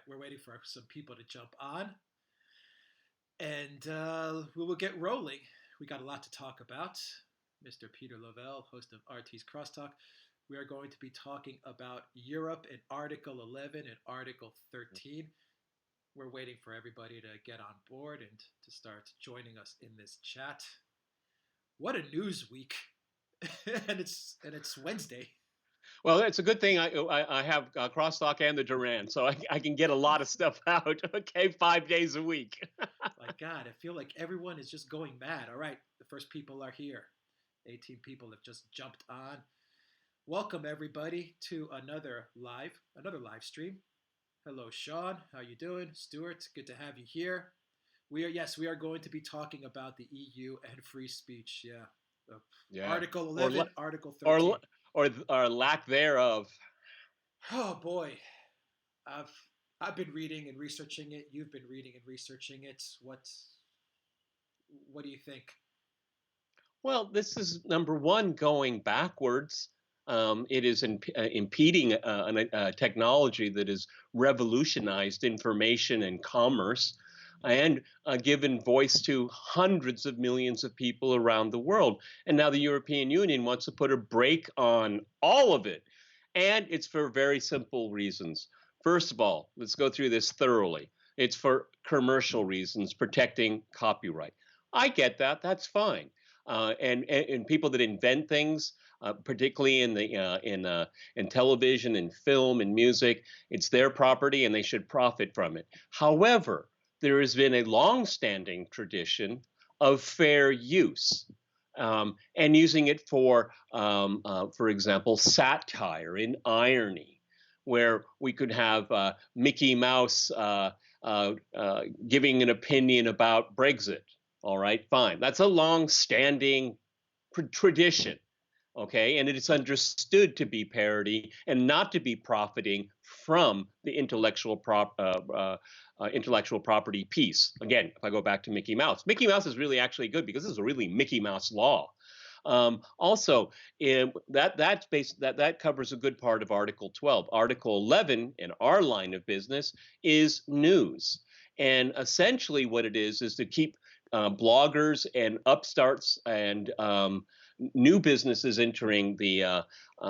we're waiting for some people to jump on, and we will get rolling. We got a lot to talk about. Mr. Peter Lavelle, host of RT's Crosstalk. We are going to be talking about Europe in Article 11 and Article 13. We're waiting for everybody to get on board and to start joining us in this chat. What a news week! and it's Wednesday. Well, it's a good thing I have Crosstalk and the Duran, so I can get a lot of stuff out. Okay, 5 days a week. My God, I feel like everyone is just going mad. All right, the first people are here. 18 people have just jumped on. Welcome everybody to another live stream. Hello, Sean. How you doing, Stuart? Good to have you here. We are going to be talking about the EU and free speech. Yeah, Yeah, Article or 11, Article or 13. or lack thereof. Oh boy, I've I've been reading and researching it. You've been reading and researching it. What do you think? Well, this is number one going backwards. It is impeding a technology that has revolutionized information and commerce and given voice to hundreds of millions of people around the world. And now the European Union wants to put a brake on all of it. And it's for very simple reasons. First of all, let's go through this thoroughly. It's for commercial reasons, protecting copyright. I get that. That's fine. And people that invent things, particularly in television and film and music, it's their property and they should profit from it. However, there has been a long-standing tradition of fair use. And using it for example, satire and irony, where we could have Mickey Mouse giving an opinion about Brexit. All right, fine. That's a long-standing tradition, okay? And it is understood to be parody and not to be profiting from the intellectual property piece. Again, if I go back to Mickey Mouse is really actually good because this is a really Mickey Mouse law. Also, that covers a good part of Article 12. Article 11 in our line of business is news. And essentially what it is to keep bloggers and upstarts and new businesses entering the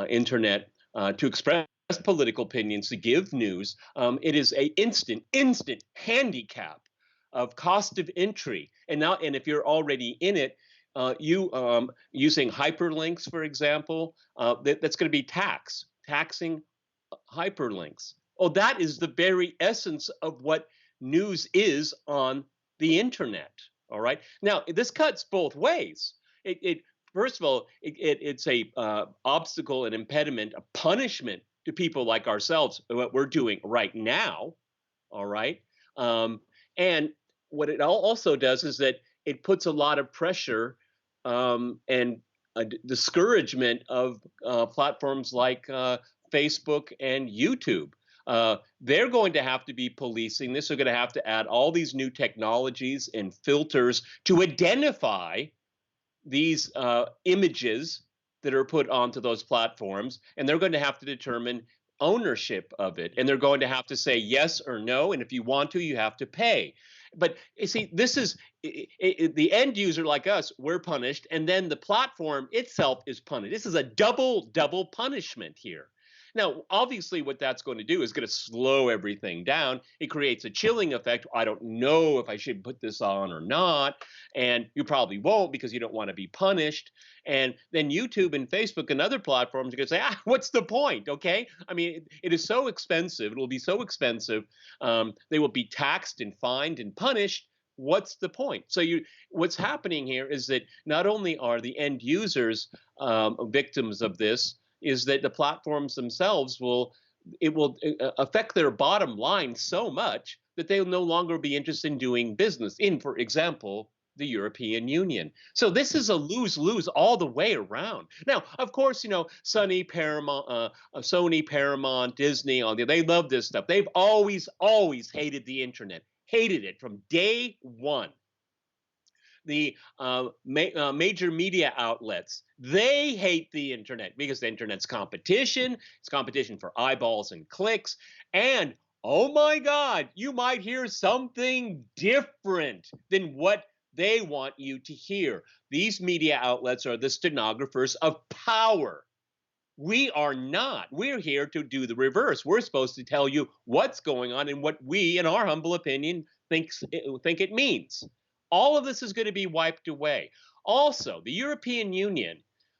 internet to express political opinions, to give news. It is a instant handicap of cost of entry. And if you're already in it, you using hyperlinks, for example, that's going to be taxing hyperlinks. Oh, that is the very essence of what news is on the internet. All right. Now, this cuts both ways. It first of all, it's a obstacle, an impediment, a punishment to people like ourselves, what we're doing right now. All right. And what it also does is that it puts a lot of pressure and a discouragement of platforms like Facebook and YouTube. They're going to have to be policing this. They're going to have to add all these new technologies and filters to identify these images that are put onto those platforms, and they're going to have to determine ownership of it, and they're going to have to say yes or no, and if you want to, you have to pay. But you see, this is the end user like us, we're punished, and then the platform itself is punished. This is a double punishment here. Now, obviously, what that's going to do is going to slow everything down. It creates a chilling effect. I don't know if I should put this on or not. And you probably won't because you don't want to be punished. And then YouTube and Facebook and other platforms are going to say, what's the point? Okay. I mean, it is so expensive. It will be so expensive. They will be taxed and fined and punished. What's the point? So what's happening here is that not only are the end users victims of this, is that the platforms themselves will affect their bottom line so much that they'll no longer be interested in doing business in, for example, the European Union. So this is a lose-lose all the way around. Now, of course, Sony, Paramount, Disney, they love this stuff. They've always hated the internet, hated it from day one. The major media outlets, they hate the internet because the internet's competition. It's competition for eyeballs and clicks. And oh my God, you might hear something different than what they want you to hear. These media outlets are the stenographers of power. We are not. We're here to do the reverse. We're supposed to tell you what's going on and what we, in our humble opinion, think it means. All of this is going to be wiped away. Also, the European Union,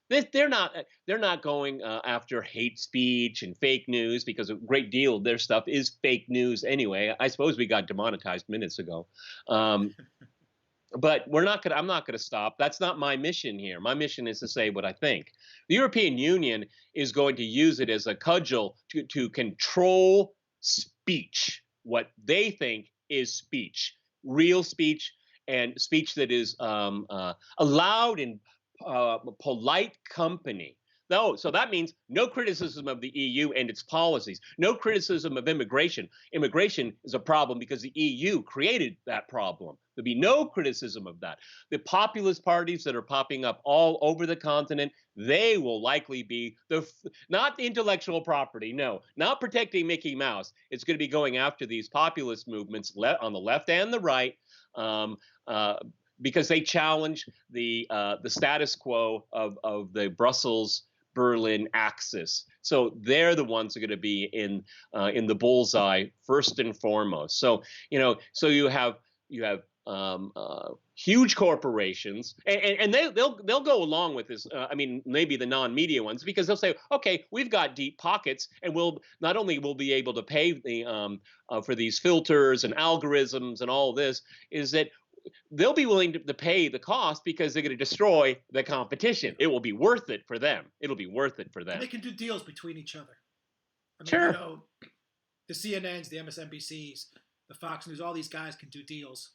they're not going after hate speech and fake news, because a great deal of their stuff is fake news anyway. I suppose we got demonetized minutes ago. Um, but I'm not going to stop. That's not my mission here. My mission is to say what I think. The European Union is going to use it as a cudgel to control speech, what they think is speech, real speech, and speech that is allowed in polite company. No, so that means no criticism of the EU and its policies, no criticism of immigration. Immigration is a problem because the EU created that problem. There'll be no criticism of that. The populist parties that are popping up all over the continent, they will likely be not the intellectual property, no, not protecting Mickey Mouse. It's going to be going after these populist movements on the left and the right. Um, because they challenge the status quo of the Brussels Berlin axis. So they're the ones who are going to be in the bullseye first and foremost. So so you have huge corporations, and they'll go along with this. I mean, maybe the non-media ones, because they'll say, okay, we've got deep pockets, and we'll not only will be able to pay for these filters and algorithms and all this, is that they'll be willing to pay the cost because they're going to destroy the competition. It will be worth it for them. It'll be worth it for them. And they can do deals between each other. I mean, sure. The CNNs, the MSNBCs, the Fox News, all these guys can do deals,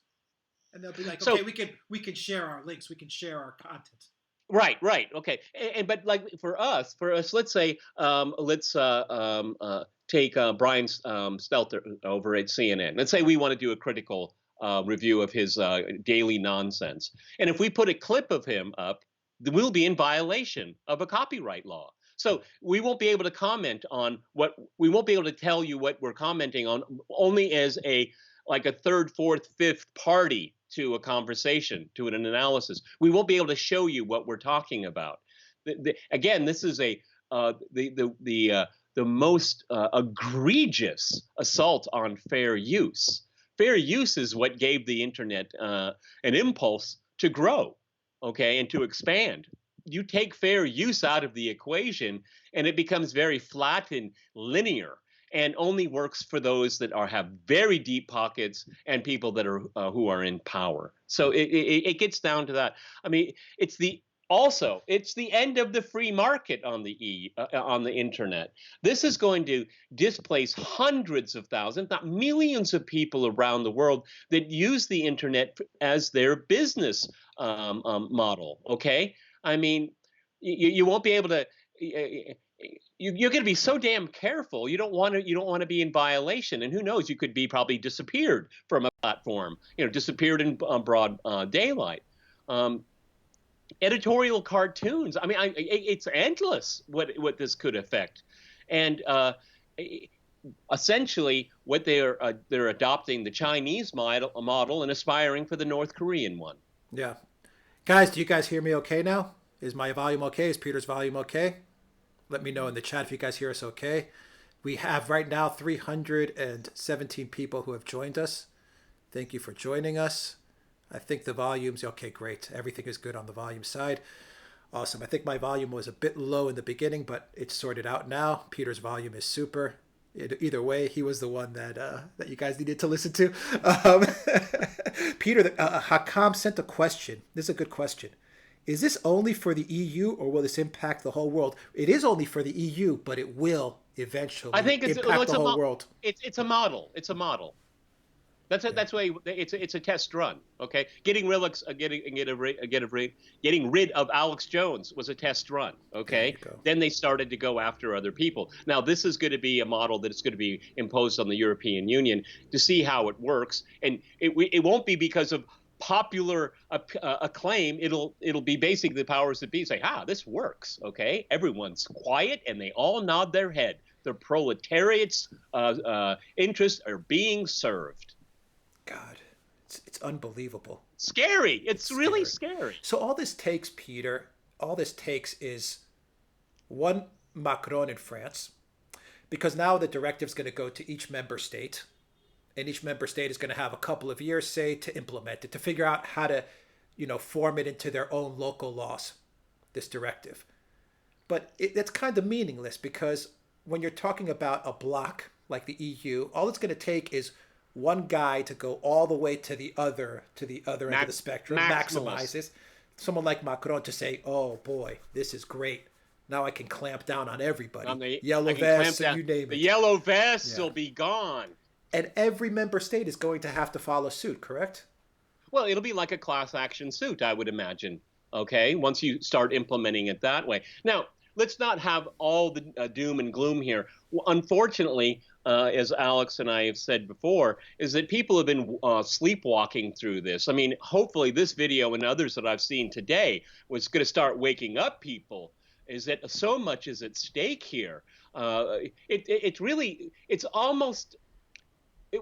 and they'll be like, okay, we can share our links, we can share our content. Right. Okay. But like for us, let's say, take Brian Stelter over at CNN. Let's say we want to do a critical review of his daily nonsense. And if we put a clip of him up, we'll be in violation of a copyright law. So we won't be able to comment on we won't be able to tell you what we're commenting on, only as a third, fourth, fifth party to a conversation, to an analysis. We won't be able to show you what we're talking about. Again, this is the most egregious assault on fair use. Fair use is what gave the internet an impulse to grow, okay, and to expand. You take fair use out of the equation, and it becomes very flat and linear, and only works for those that have very deep pockets and people that are who are in power. So it gets down to that. I mean, it's the end of the free market on the internet. This is going to displace hundreds of thousands, not millions of people around the world that use the internet as their business model. Okay, I mean, you won't be able to. You're going to be so damn careful. You don't want to be in violation, and who knows? You could be probably disappeared from a platform. Disappeared in broad daylight. Editorial cartoons. I mean, it's endless what this could affect, and essentially what they're adopting the Chinese model and aspiring for the North Korean one. Yeah, guys, do you guys hear me okay now? Is my volume okay? Is Peter's volume okay? Let me know in the chat if you guys hear us okay. We have right now 317 people who have joined us. Thank you for joining us. I think the volume's okay, great. Everything is good on the volume side. Awesome. I think my volume was a bit low in the beginning, but it's sorted out now. Peter's volume is super. Either way, he was the one that you guys needed to listen to. Peter, Hakam sent a question. This is a good question. Is this only for the EU, or will this impact the whole world? It is only for the EU, but it will eventually impact the whole world. It's a model. It's a model. That's why it's a test run. Okay, getting rid of Alex Jones was a test run. Okay, then they started to go after other people. Now this is going to be a model that is going to be imposed on the European Union to see how it works, and it won't be because of popular acclaim. It'll be basically the powers that be say, this works. Okay, everyone's quiet and they all nod their head. the proletariat's interests are being served. God, it's unbelievable. Scary. It's It's really scary. scary. So all this takes, Peter, all this takes is one Macron in France, because now the directive is going to go to each member state, and each member state is going to have a couple of years, say, to implement it, to figure out how to, form it into their own local laws, this directive. But it's kind of meaningless because when you're talking about a bloc like the EU, all it's going to take is one guy to go all the way to the other end of the spectrum, Maximalist. maximizes. Someone like Macron to say, "Oh boy, this is great. Now I can clamp down on everybody. I Yellow can clamp vests, and down. you name The it." yellow vests Yeah. will be gone. And every member state is going to have to follow suit, correct? Well, it'll be like a class action suit, I would imagine. Okay, once you start implementing it that way. Now, let's not have all the doom and gloom here. Unfortunately, as Alex and I have said before, is that people have been sleepwalking through this. I mean, hopefully, this video and others that I've seen today was going to start waking up people. Is that so much is at stake here? It's really, it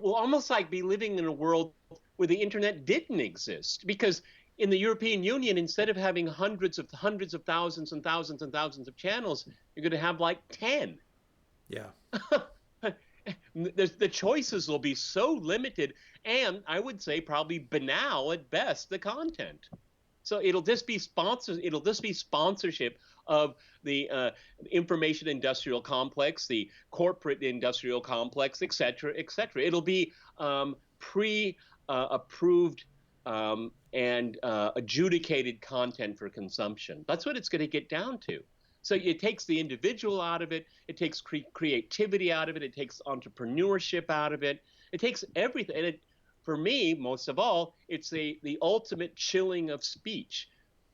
will almost like be living in a world where the internet didn't exist, because in the European Union, instead of having hundreds of thousands and thousands and thousands of channels, you're going to have like 10. Yeah. The choices will be so limited, and I would say probably banal at best, the content. So it'll just be sponsors. It'll just be sponsorship of the information industrial complex, the corporate industrial complex, et cetera, et cetera. It'll be pre-approved and adjudicated content for consumption. That's what it's going to get down to. So it takes the individual out of it. It takes creativity out of it. It takes entrepreneurship out of it. It takes everything. And for me, most of all, it's the ultimate chilling of speech.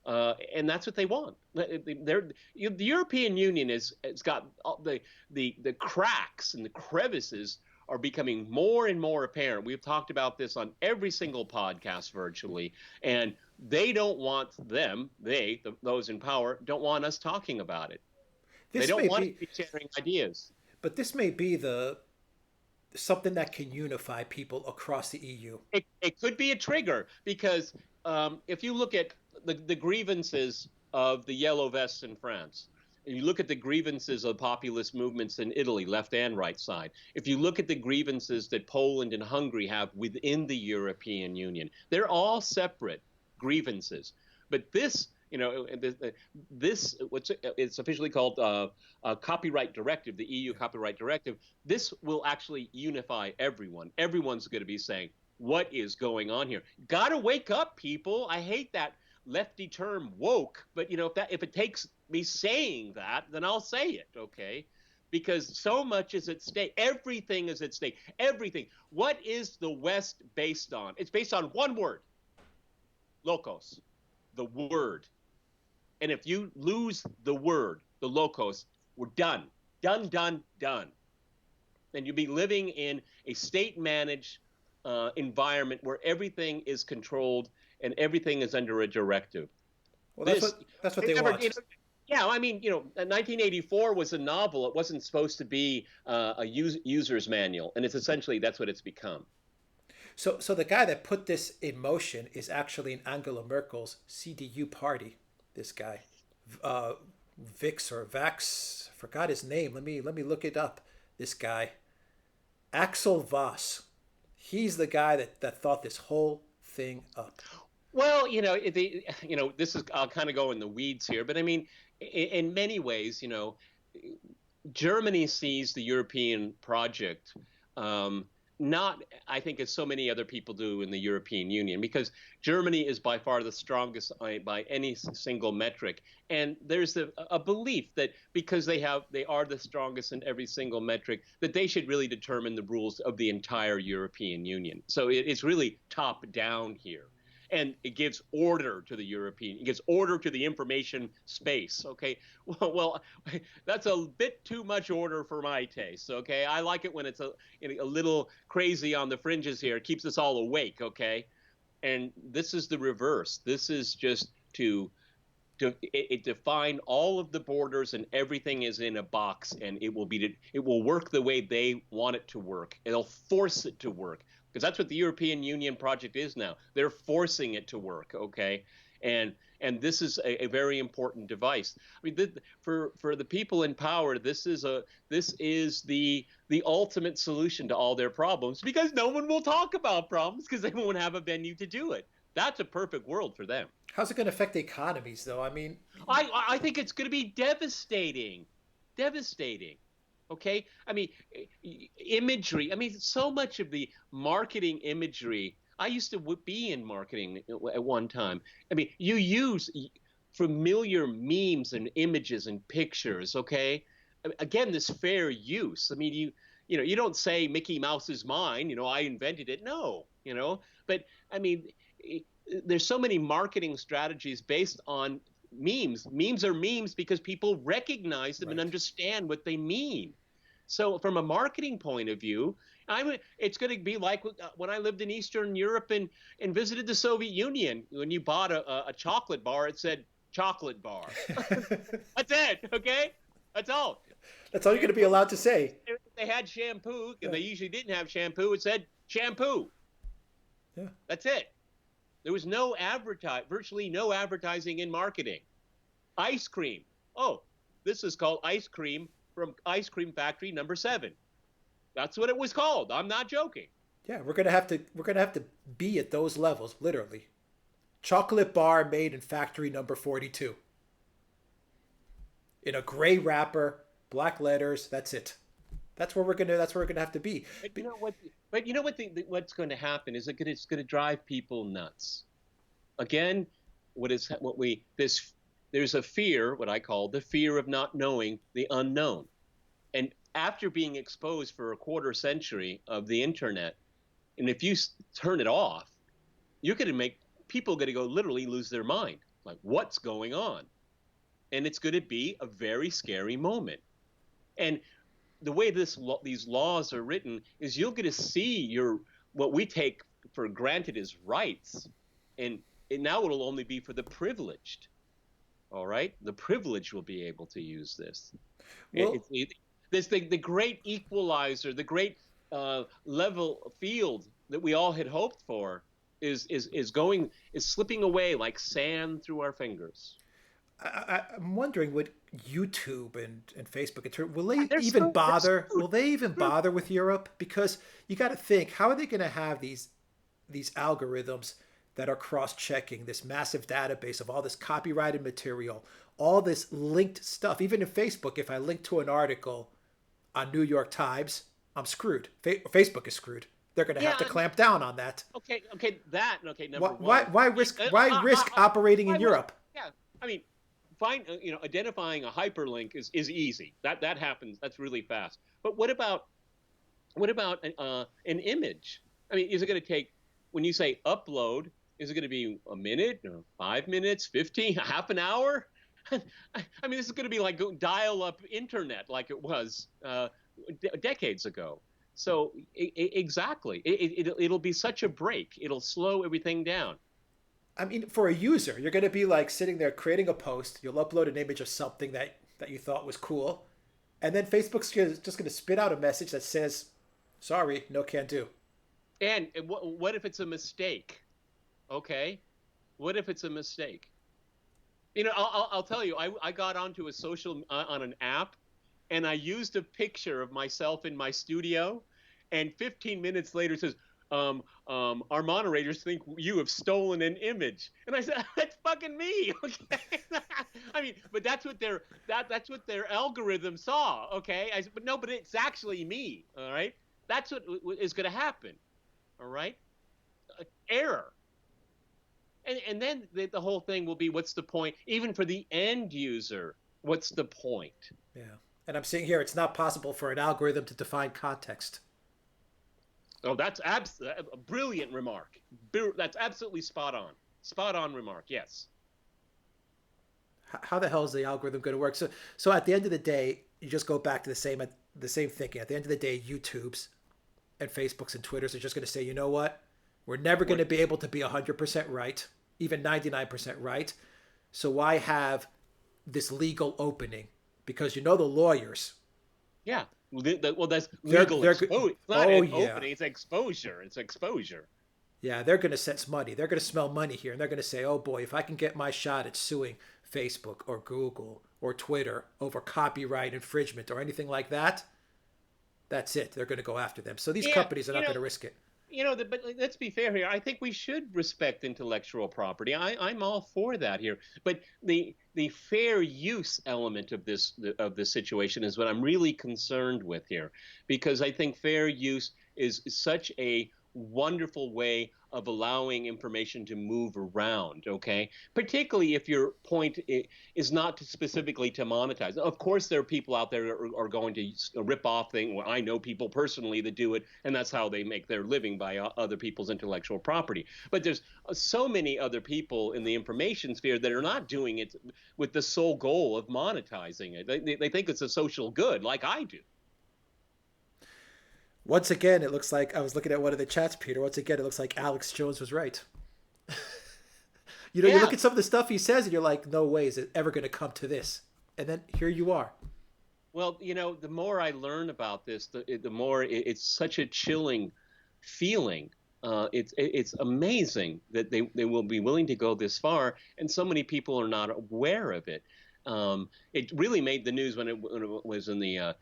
And that's what they want. The European Union has got the cracks and the crevices are becoming more and more apparent. We've talked about this on every single podcast virtually, and they don't want those in power, don't want us talking about it. They This don't may want be, to be sharing ideas. but this may be the something that can unify people across the EU. It could be a trigger because if you look at the grievances of the yellow vests in France, and you look at the grievances of populist movements in Italy, left and right side, if you look at the grievances that Poland and Hungary have within the European Union, they're all separate grievances. But this, this what's it's officially called a copyright directive, the EU copyright directive. This will actually unify everyone. Everyone's going to be saying, what is going on here? Got to wake up, people. I hate that lefty term woke, but if it takes me saying that, then I'll say it, okay? Because so much is at stake. Everything is at stake. Everything. What is the West based on? It's based on one word: locos, the word. And if you lose the word, the locos, we're done. Done, done, done. And you'll be living in a state-managed environment where everything is controlled and everything is under a directive. Well, that's what they want. Yeah, I mean, 1984 was a novel. It wasn't supposed to be a user's manual, and that's what it's become. So the guy that put this in motion is actually in Angela Merkel's CDU party. This guy, Vix or Vax, forgot his name. Let me look it up. This guy, Axel Voss. He's the guy that thought this whole thing up. Well, this is, I'll kind of go in the weeds here, but I mean, in many ways, Germany sees the European project not, I think, as so many other people do in the European Union, because Germany is by far the strongest by any single metric. And there's a belief that because they are the strongest in every single metric, that they should really determine the rules of the entire European Union. So it's really top down here. And it gives order to the it gives order to the information space. Okay, well, that's a bit too much order for my taste. Okay, I like it when it's a little crazy on the fringes here. It keeps us all awake. Okay, and this is the reverse. This is just to it define all of the borders and everything is in a box, and it will work the way they want it to work. It'll force it to work because that's what the European Union project is now. They're forcing it to work. Okay, and this is a very important device. I mean, for the people in power, this is the ultimate solution to all their problems because no one will talk about problems because they won't have a venue to do it. That's a perfect world for them. How's it going to affect the economies, though? I mean, I think it's going to be devastating, devastating. Okay, I mean, imagery. I mean, so much of the marketing imagery. I used to be in marketing at one time. I mean, you use familiar memes and images and pictures. Okay, again, this fair use. I mean, you don't say Mickey Mouse is mine. I invented it. No, but I mean, there's so many marketing strategies based on memes. Memes are memes because people recognize them and right. understand what they mean. So from a marketing point of view, it's going to be like when I lived in Eastern Europe and visited the Soviet Union. When you bought a chocolate bar, it said chocolate bar. That's it. Okay, that's all. That's all you're going to be allowed to say. If they had shampoo, Yeah. and they usually didn't have shampoo, it said shampoo. Yeah. That's it. There was virtually no advertising in marketing. Ice cream. Oh, this is called ice cream from Ice Cream Factory number 7. That's what it was called. I'm not joking. Yeah, we're gonna have to be at those levels, literally. Chocolate bar made in factory number 42 in a gray wrapper, black letters. That's it. That's where we're gonna have to be. But you know what? But you know what? What's going to happen is it's going to drive people nuts. Again, what we this there's a fear, what I call the fear of not knowing the unknown. And after being exposed for a quarter century of the internet, and if you turn it off, you're going to make people going to go literally lose their mind. Like, what's going on? And it's going to be a very scary moment. And the way these laws are written is you're going to see what we take for granted as rights, and now it'll only be for the privileged. All right, the privileged will be able to use this. Well, This the great equalizer, the great level field that we all had hoped for is slipping away like sand through our fingers. I'm wondering what YouTube and Facebook will they They're even so they're bother? screwed. Will they even bother with Europe? Because you got to think, how are they going to have these algorithms that are cross-checking this massive database of all this copyrighted material, all this linked stuff? Even in Facebook, if I link to an article on New York Times, I'm screwed. Facebook is screwed. They're going to have Yeah. to clamp down on that. Okay. Number Why, one. why risk why risk operating in I will. Europe? Yeah. I mean, identifying a hyperlink is easy. That happens. That's really fast. But what about an image? I mean, is it going to take when you say upload? Is it going to be a minute, or 5 minutes, 15, half an hour? I mean, this is going to be like dial-up internet, like it was decades ago. So exactly, it'll be such a break. It'll slow everything down. I mean, for a user, you're going to be like sitting there creating a post. You'll upload an image of something that you thought was cool, and then Facebook's just going to spit out a message that says, "Sorry, no can do." And what if it's a mistake? Okay, what if it's a mistake? I'll tell you. I got onto a social on an app, and I used a picture of myself in my studio, and 15 minutes later it says, our moderators think you have stolen an image, and I said, that's fucking me. Okay, I mean, but that's what their algorithm saw. Okay, I said, but no, but it's actually me. All right, that's what is going to happen. All right, error. And then the whole thing will be, what's the point? Even for the end user, what's the point? Yeah, and I'm seeing here it's not possible for an algorithm to define context. Oh, that's a brilliant remark. That's absolutely spot on. Spot on remark. Yes. How the hell is the algorithm going to work? So at the end of the day, you just go back to the same thinking. At the end of the day, YouTube's and Facebook's and Twitter's are just going to say, you know what? We're never going to be able to be 100% right, even 99% right. So why have this legal opening? Because you know the lawyers, Yeah. Well, that's legal they're exposure. It's not oh an yeah, opening. It's exposure. It's exposure. yeah, they're going to sense money. They're going to smell money here, and they're going to say, "Oh boy, if I can get my shot at suing Facebook or Google or Twitter over copyright infringement or anything like that, that's it. They're going to go after them." So these Yeah. companies are not going to risk it. But let's be fair here. I think we should respect intellectual property. I'm all for that here. But the fair use element of this situation is what I'm really concerned with here, because I think fair use is such a wonderful way of allowing information to move around. Okay, particularly if your point is not specifically to monetize. Of course, there are people out there that are going to rip off things. Well, I know people personally that do it, and that's how they make their living by other people's intellectual property. But there's so many other people in the information sphere that are not doing it with the sole goal of monetizing it. They think it's a social good, like I do. Once again, it looks like I was looking at one of the chats, Peter. Once again, it looks like Alex Jones was right. You know, you look Yeah. at some of the stuff he says, and you're like, "No way is it ever going to come to this." And then here you are. Well, the more I learn about this, the more it's such a chilling feeling. It's amazing that they will be willing to go this far, and so many people are not aware of it. It really made the news when it was in the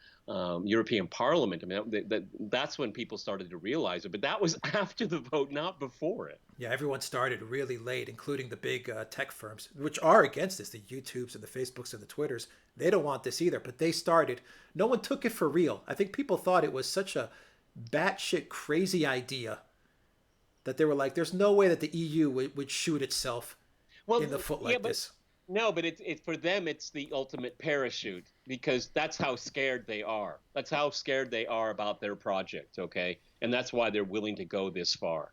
European Parliament. I mean, that's when people started to realize it. But that was after the vote, not before it. Yeah, everyone started really late, including the big tech firms, which are against this. The YouTubes and the Facebooks and the Twitters, they don't want this either. But they started. No one took it for real. I think people thought it was such a batshit crazy idea that they were like, "There's no way that the EU would shoot itself in Well, the foot yeah, like but this." no, but it's for them. It's the ultimate parachute because that's how scared they are. That's how scared they are about their project. Okay, and that's why they're willing to go this far.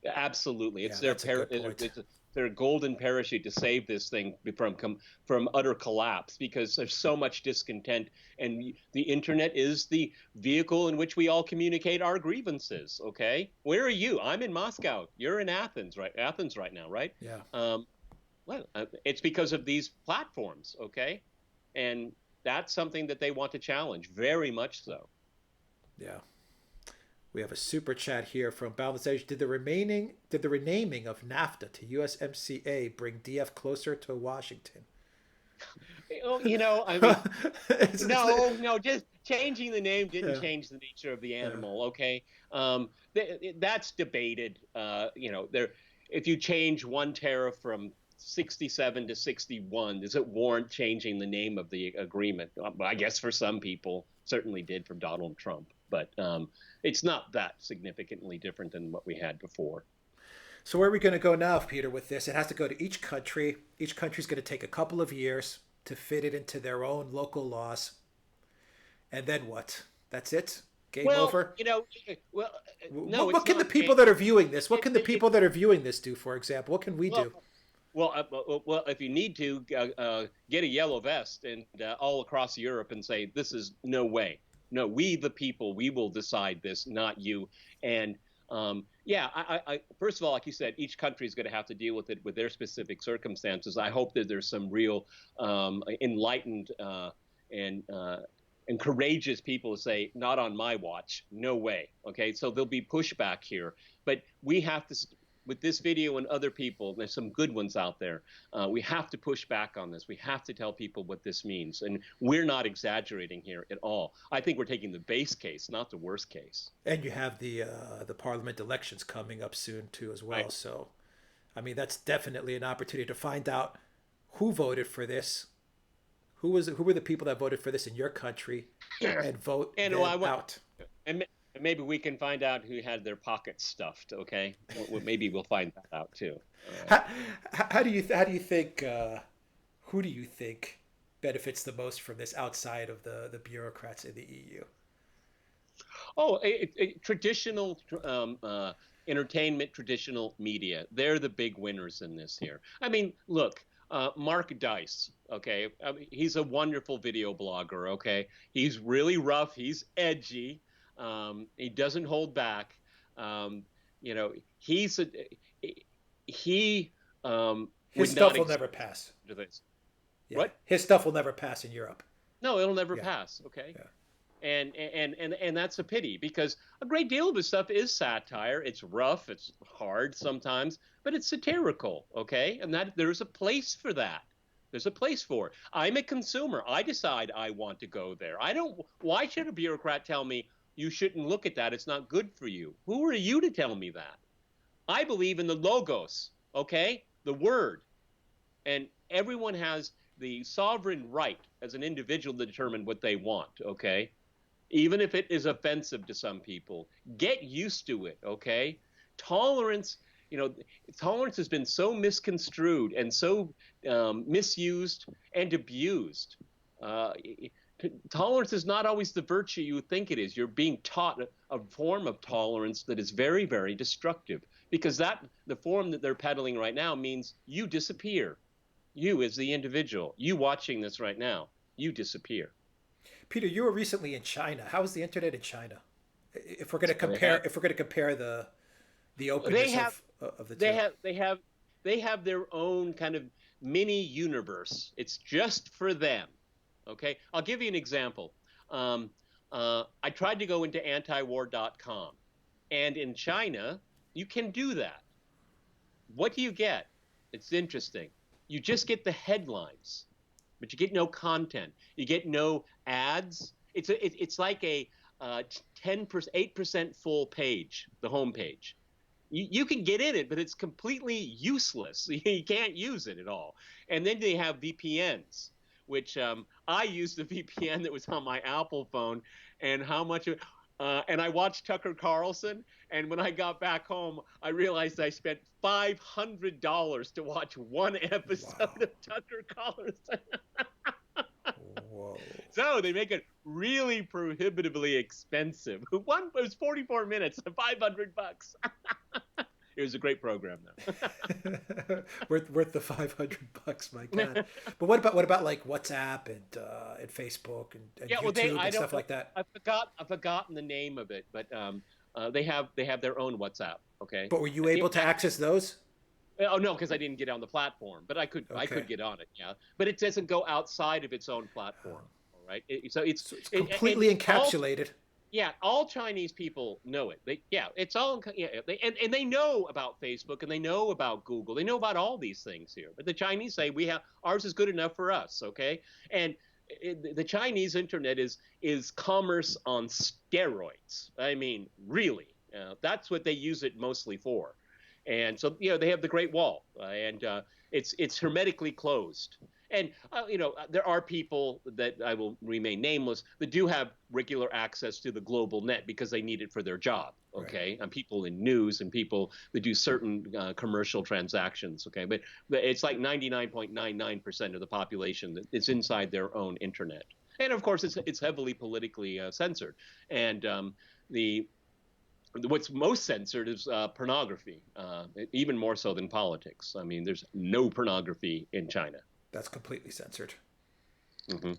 Absolutely, Yeah, that's a good point. it's their golden parachute to save this thing from utter collapse because there's so much discontent, and the internet is the vehicle in which we all communicate our grievances. Okay, where are you? I'm in Moscow. You're in Athens, right? Athens right now, right? Yeah, Um, it's because of these platforms, okay, and that's something that they want to challenge, very much so. yeah. We have a super chat here from Boundless Edge. Did the renaming of NAFTA to USMCA bring DF closer to Washington? I mean, It's- no, just changing the name didn't yeah, change the nature of the yeah. animal. Okay, that's debated. There, if you change one tariff from 67 to 61, does it warrant changing the name of the agreement? I guess for some people, certainly did for Donald Trump, but it's not that significantly different than what we had before. So where are we going to go now, Peter, with this? It has to go to each country. Each country's going to take a couple of years to fit it into their own local laws. And then what? That's it? Game Well, over? no, What it's can the not. people that are viewing this? What It, can the it, it, people that are viewing this do, for example? What can we well, do? if you need to, get a yellow vest and all across Europe and say, this is no way. No, we, the people, we will decide this, not you. And yeah, first of all, like you said, each country is going to have to deal with it with their specific circumstances. I hope that there's some real enlightened and and courageous people to say, not on my watch, no way. Okay, so there'll be pushback here, but we have to with this video and other people, there's some good ones out there. We have to push back on this. We have to tell people what this means. And we're not exaggerating here at all. I think we're taking the base case, not the worst case. And you have the parliament elections coming up soon too as well. Right. So, I mean, that's definitely an opportunity to find out who voted for this, who were the people that voted for this in your country, and vote And them out. and maybe we can find out who had their pockets stuffed. Okay, maybe we'll find that out too. How, how do you think who do you think benefits the most from this outside of the bureaucrats in the EU? Oh, traditional entertainment, traditional media. They're the big winners in this here. I mean, look, Mark Dice, okay? I mean, he's a wonderful video blogger, okay? He's really rough. He's edgy. He doesn't hold back. Um, you know, he His would not stuff will exist never pass. to this. Yeah, What? his stuff will never pass in Europe. No, it'll never Yeah, pass. Okay. yeah. And that's a pity because a great deal of his stuff is satire. It's rough, it's hard sometimes, but it's satirical, okay? And that there's a place for that. There's a place for it. I'm a consumer. I decide I want to go there. I don't why should a bureaucrat tell me you shouldn't look at that? It's not good for you. Who are you to tell me that? I believe in the logos, okay? The word. And everyone has the sovereign right as an individual to determine what they want, okay? Even if it is offensive to some people. Get used to it, okay? Tolerance, you know, tolerance has been so misconstrued and so misused and abused. Uh, Tolerance is not always the virtue you think it is. You're being taught a form of tolerance that is very, very destructive because that the form that they're peddling right now means you disappear. You as the individual, you watching this right now, you disappear. Peter, you were recently in China. How is the internet in China? If we're going to So they have, compare, if we're going to compare the they openness have of the they two. have they have they have their own kind of mini universe. It's just for them. Okay, I'll give you an example. I tried to go into antiwar.com, and in China you can do that. What do you get? It's interesting. You just get the headlines, but you get no content. You get no ads. It's like a 10%, 8% full page, the homepage. You can get in it, but it's completely useless. You can't use it at all. And then they have VPNs, which I used the VPN that was on my Apple phone, and how much. And I watched Tucker Carlson, and when I got back home, I realized I spent $500 to watch one episode Wow. of Tucker Carlson. Whoa. So they make it really prohibitively expensive. One was 44 minutes, $500. It was a great program, though. worth the $500, my God. But what about like WhatsApp and Facebook and Yeah, well, YouTube I and don't stuff know. like that? I've forgotten the name of it, but they have their own WhatsApp. Okay. But were you I can't, able to access those? oh no, because I didn't get on the platform, but I could Okay. get on it. Yeah, but it doesn't go outside of its own platform. All right. So So it's and completely all encapsulated. yeah, all Chinese people know it. It's all and they know about Facebook and they know about Google. They know about all these things here. But the Chinese say we have ours is good enough for us, okay? And the Chinese internet is commerce on steroids. I mean, really, that's what they use it mostly for. And so they have the Great Wall, and it's hermetically closed. And there are people that I will remain nameless that do have regular access to the global net because they need it for their job. Right. Okay, and people in news and people that do certain commercial transactions. Okay, but it's like 99.99% of the population that is inside their own internet. And of course, it's heavily politically censored. And the what's most censored is pornography, even more so than politics. I mean, there's no pornography in China. That's completely censored. Hmm.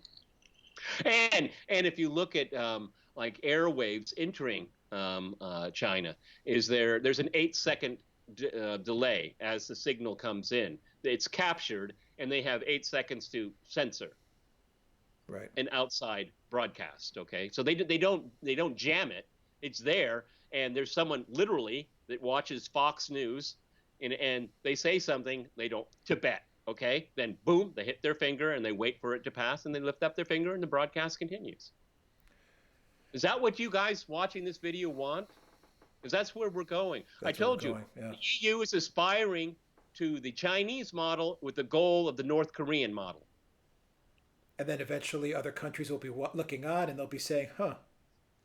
And if you look at like airwaves entering China, there's an 8 second delay as the signal comes in. It's captured, and they have 8 seconds to censor Right. an outside broadcast. Okay, so they don't jam it. It's there, and there's someone literally that watches Fox News, and they say something they don't Tibet. Okay, then boom, they hit their finger and they wait for it to pass, and they lift up their finger, and the broadcast continues. Is that what you guys watching this video want? Because that's where we're going. I That's where we're told you, going. Yeah. the EU is aspiring to the Chinese model with the goal of the North Korean model. And then eventually other countries will be looking on and they'll be saying, "Huh,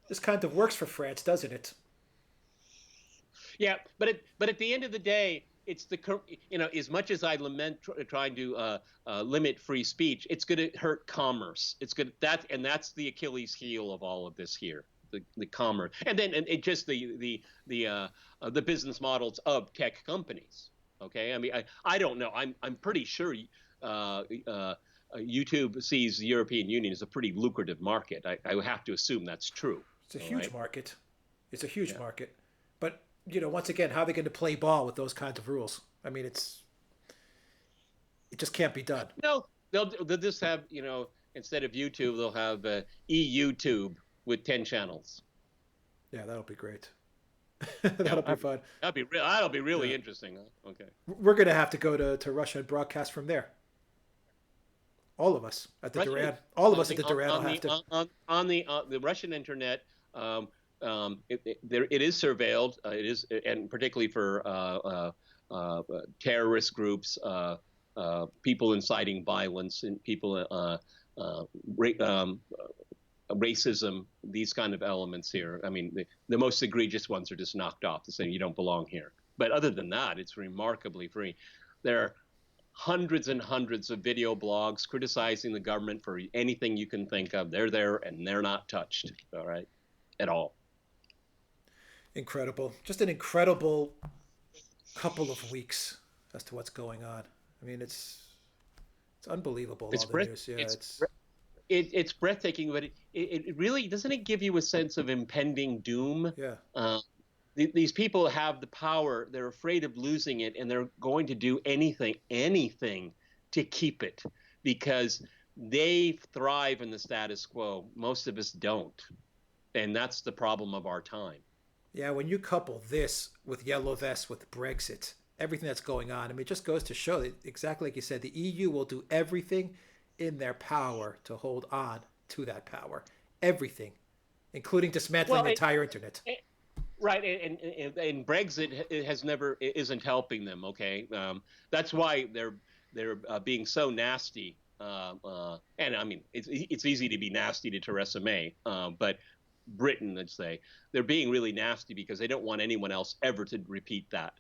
this kind of works for France, doesn't it?" Yeah, but at the end of the day, it's as much as I lament trying to limit free speech, it's going to hurt commerce. It's good that's the Achilles heel of all of this here. The commerce, and then and it just the business models of tech companies. Okay, I mean I don't know. I'm pretty sure YouTube sees the European Union as a pretty lucrative market. I would have to assume that's true. It's a All huge right. market. It's a huge Yeah. market. But once again, how are they going to play ball with those kinds of rules? I mean, It just can't be done. No, they'll just have, instead of YouTube, they'll have EUTube with 10 channels. Yeah, that'll be great. Yeah, That'll be fun. that'll be really Yeah. interesting. Huh? Okay. We're going to have to go to Russia and broadcast from there. All of us at the Russian Duran. All of on us at the the Duran will have to. on the Russian internet. It is surveilled. It is, and particularly for terrorist groups, people inciting violence, and people racism. These kind of elements here. I mean, the most egregious ones are just knocked off to say you don't belong here. But other than that, it's remarkably free. There are hundreds and hundreds of video blogs criticizing the government for anything you can think of. They're there and they're not touched, all right, at all. Incredible. Just an incredible couple of weeks as to what's going on. I mean, it's unbelievable, It's all the breath, news. Yeah, it's it's it's breathtaking, but it really doesn't it give you a sense of impending doom? yeah. Uh, these people have the power. They're afraid of losing it, and they're going to do anything to keep it because they thrive in the status quo. Most of us don't, and that's the problem of our time. Yeah, when you couple this with Yellow Vest, with Brexit, everything that's going on, I mean, it just goes to show that exactly like you said, the EU will do everything in their power to hold on to that power. Everything, including dismantling Well, the entire internet. right, and Brexit has never isn't helping them. Okay, that's why they're being so nasty. And I mean, it's easy to be nasty to Theresa May, but Britain, let's say, they're being really nasty because they don't want anyone else ever to repeat that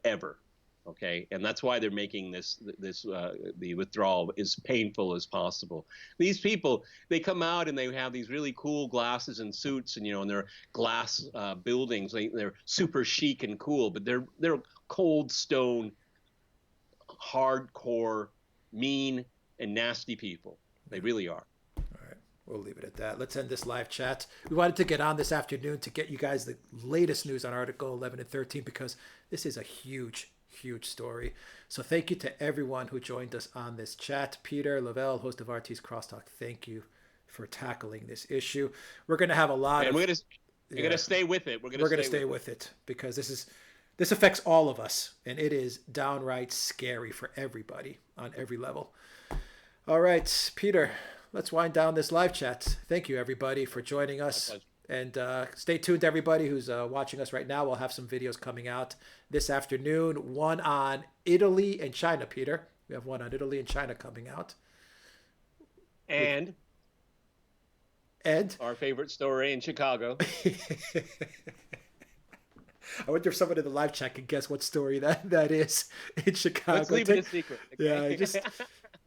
ever. Okay, and that's why they're making the withdrawal as painful as possible. These people, they come out and they have these really cool glasses and suits, and and they're glass buildings. They're super chic and cool, but they're cold stone, hardcore, mean, and nasty people. They really are. All right, we'll leave it at that. Let's end this live chat. We wanted to get on this afternoon to get you guys the latest news on Article 11 and 13 because this is a huge story. So thank you to everyone who joined us on this chat. Peter Lavelle, host of RT's Crosstalk, thank you for tackling this issue. We're going to have a lot and of... we're going to stay with it. We're going to stay with it because this affects all of us, and it is downright scary for everybody on every level. All right, Peter, let's wind down this live chat. Thank you, everybody, for joining us. And stay tuned, everybody who's watching us right now. We'll have some videos coming out this afternoon. One on Italy and China, Peter. We have one on Italy and China coming out. And our favorite story in Chicago. I wonder if someone in the live chat can guess what story that is in Chicago. Let's leave it a secret. Okay? Yeah, just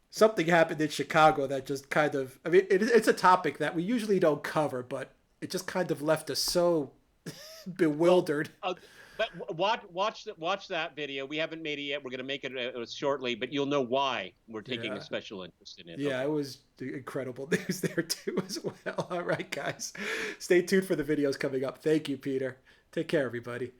something happened in Chicago that just kind of... I mean, it's a topic that we usually don't cover, but it just kind of left us so bewildered. But watch that video. We haven't made it yet. We're going to make it shortly, but you'll know why we're taking a special interest in it. Yeah, it was incredible news there too as well. All right, guys. Stay tuned for the videos coming up. Thank you, Peter. Take care, everybody.